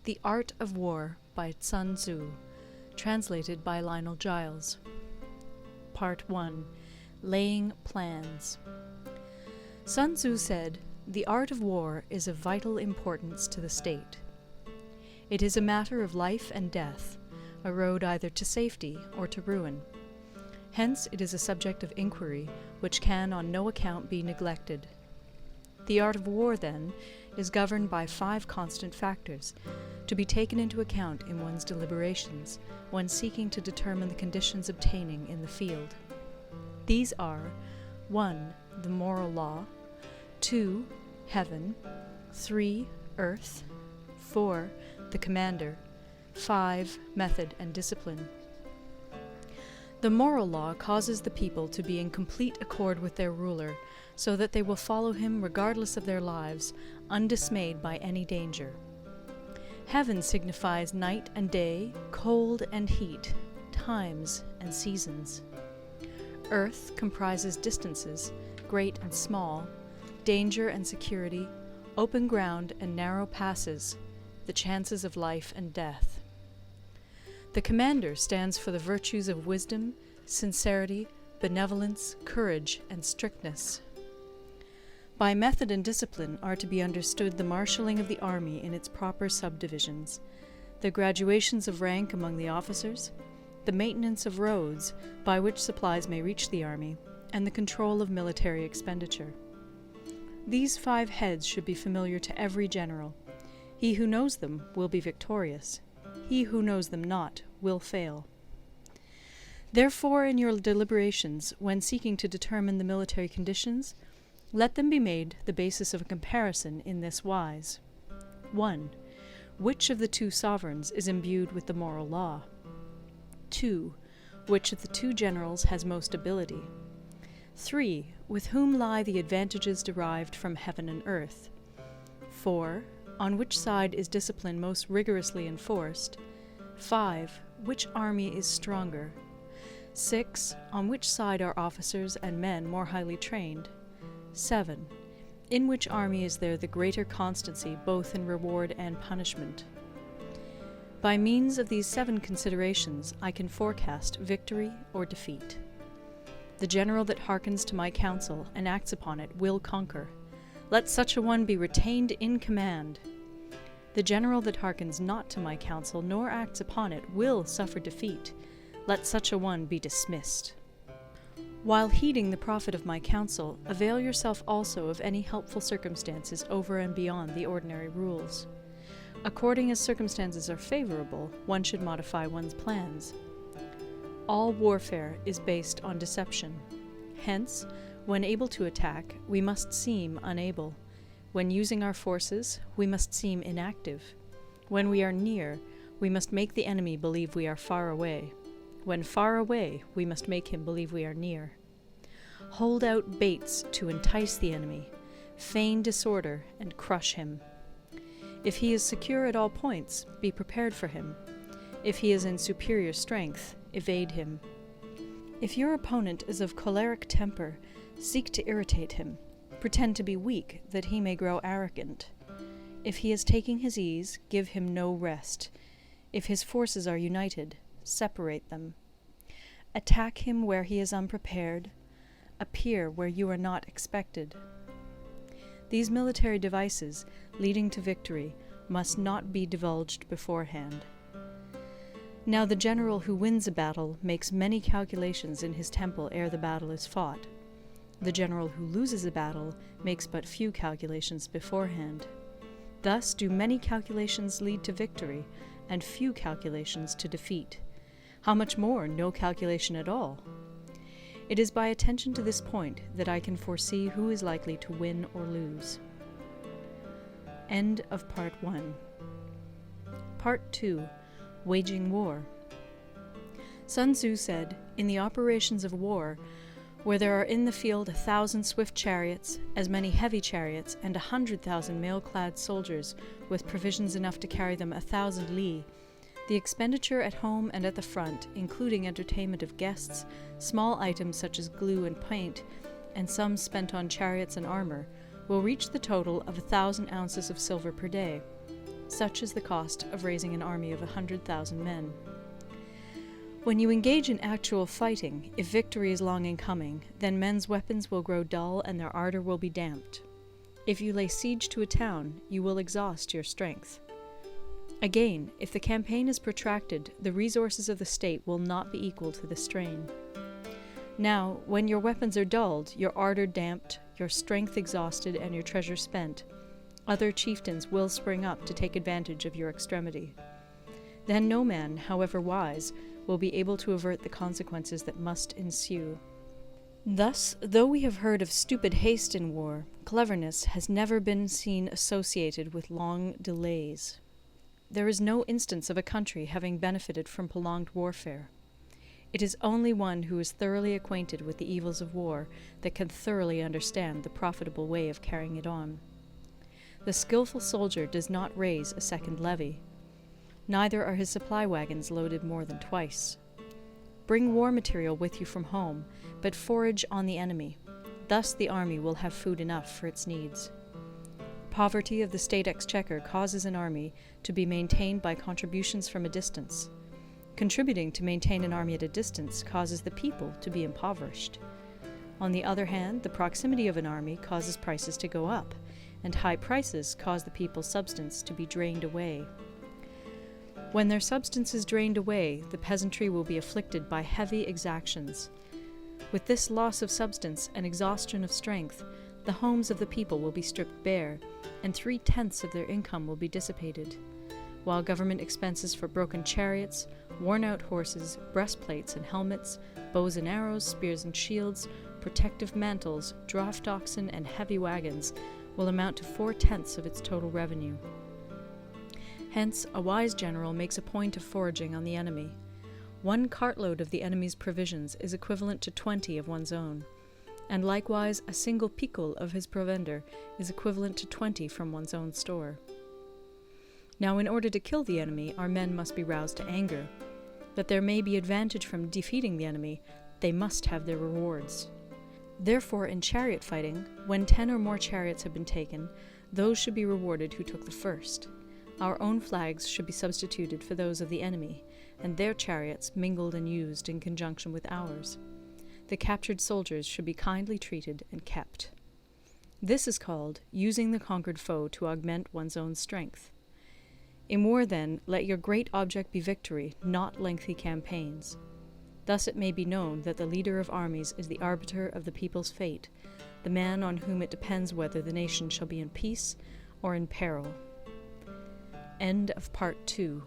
The Art of War by Sun Tzu, translated by Lionel Giles. Part 1. Laying Plans. Sun Tzu said, "The art of war is of vital importance to the state. It is a matter of life and death, a road either to safety or to ruin. Hence it is a subject of inquiry which can on no account be neglected. The art of war, then, is governed by 5 constant factors, to be taken into account in one's deliberations when seeking to determine the conditions obtaining in the field. These are 1. The moral law, 2. Heaven, 3. Earth, 4. The commander, 5. Method and discipline. The moral law causes the people to be in complete accord with their ruler, so that they will follow him regardless of their lives, undismayed by any danger. Heaven signifies night and day, cold and heat, times and seasons. Earth comprises distances, great and small, danger and security, open ground and narrow passes, the chances of life and death. The commander stands for the virtues of wisdom, sincerity, benevolence, courage, and strictness. By method and discipline are to be understood the marshalling of the army in its proper subdivisions, the graduations of rank among the officers, the maintenance of roads by which supplies may reach the army, and the control of military expenditure. These 5 heads should be familiar to every general. He who knows them will be victorious. He who knows them not will fail. Therefore, in your deliberations, when seeking to determine the military conditions, let them be made the basis of a comparison in this wise. 1. Which of the 2 sovereigns is imbued with the moral law? 2. Which of the 2 generals has most ability? 3. With whom lie the advantages derived from heaven and earth? 4. On which side is discipline most rigorously enforced? 5. Which army is stronger? 6. On which side are officers and men more highly trained? 7. In which army is there the greater constancy both in reward and punishment? By means of these 7 considerations I can forecast victory or defeat. The general that hearkens to my counsel and acts upon it will conquer. Let such a one be retained in command. The general that hearkens not to my counsel nor acts upon it will suffer defeat. Let such a one be dismissed. While heeding the profit of my counsel, avail yourself also of any helpful circumstances over and beyond the ordinary rules. According as circumstances are favorable, one should modify one's plans. All warfare is based on deception. Hence, when able to attack, we must seem unable. When using our forces, we must seem inactive. When we are near, we must make the enemy believe we are far away. When far away, we must make him believe we are near. Hold out baits to entice the enemy, feign disorder, and crush him. If he is secure at all points, be prepared for him. If he is in superior strength, evade him. If your opponent is of choleric temper, seek to irritate him. Pretend to be weak, that he may grow arrogant. If he is taking his ease, give him no rest. If his forces are united, separate them. Attack him where he is unprepared. Appear where you are not expected. These military devices, leading to victory, must not be divulged beforehand. Now the general who wins a battle makes many calculations in his temple ere the battle is fought. The general who loses a battle makes but few calculations beforehand. Thus do many calculations lead to victory, and few calculations to defeat. How much more no calculation at all? It is by attention to this point that I can foresee who is likely to win or lose. End of Part 1. Part 2. Waging War. Sun Tzu said, "In the operations of war, where there are in the field 1,000 swift chariots, as many heavy chariots, and 100,000 mail-clad soldiers, with provisions enough to carry them 1,000 li, the expenditure at home and at the front, including entertainment of guests, small items such as glue and paint, and sums spent on chariots and armor, will reach the total of 1,000 ounces of silver per day. Such is the cost of raising an army of 100,000 men. When you engage in actual fighting, if victory is long in coming, then men's weapons will grow dull and their ardor will be damped. If you lay siege to a town, you will exhaust your strength. Again, if the campaign is protracted, the resources of the state will not be equal to the strain. Now, when your weapons are dulled, your ardor damped, your strength exhausted, and your treasure spent, other chieftains will spring up to take advantage of your extremity. Then no man, however wise, will be able to avert the consequences that must ensue. Thus, though we have heard of stupid haste in war, cleverness has never been seen associated with long delays. There is no instance of a country having benefited from prolonged warfare. It is only one who is thoroughly acquainted with the evils of war that can thoroughly understand the profitable way of carrying it on. The skillful soldier does not raise a second levy. Neither are his supply wagons loaded more than twice. Bring war material with you from home, but forage on the enemy. Thus the army will have food enough for its needs. Poverty of the state exchequer causes an army to be maintained by contributions from a distance. Contributing to maintain an army at a distance causes the people to be impoverished. On the other hand, the proximity of an army causes prices to go up, and high prices cause the people's substance to be drained away. When their substance is drained away, the peasantry will be afflicted by heavy exactions. With this loss of substance and exhaustion of strength, the homes of the people will be stripped bare, and 3/10 of their income will be dissipated, while government expenses for broken chariots, worn-out horses, breastplates and helmets, bows and arrows, spears and shields, protective mantles, draft oxen, and heavy wagons will amount to 4/10 of its total revenue. Hence, a wise general makes a point of foraging on the enemy. 1 cartload of the enemy's provisions is equivalent to 20 of one's own, and likewise a single picul of his provender is equivalent to 20 from one's own store. Now, in order to kill the enemy, our men must be roused to anger. That there may be advantage from defeating the enemy, they must have their rewards. Therefore, in chariot fighting, when 10 or more chariots have been taken, those should be rewarded who took the first. Our own flags should be substituted for those of the enemy, and their chariots mingled and used in conjunction with ours. The captured soldiers should be kindly treated and kept. This is called using the conquered foe to augment one's own strength. In war, then, let your great object be victory, not lengthy campaigns. Thus it may be known that the leader of armies is the arbiter of the people's fate, the man on whom it depends whether the nation shall be in peace or in peril. End of Part 2.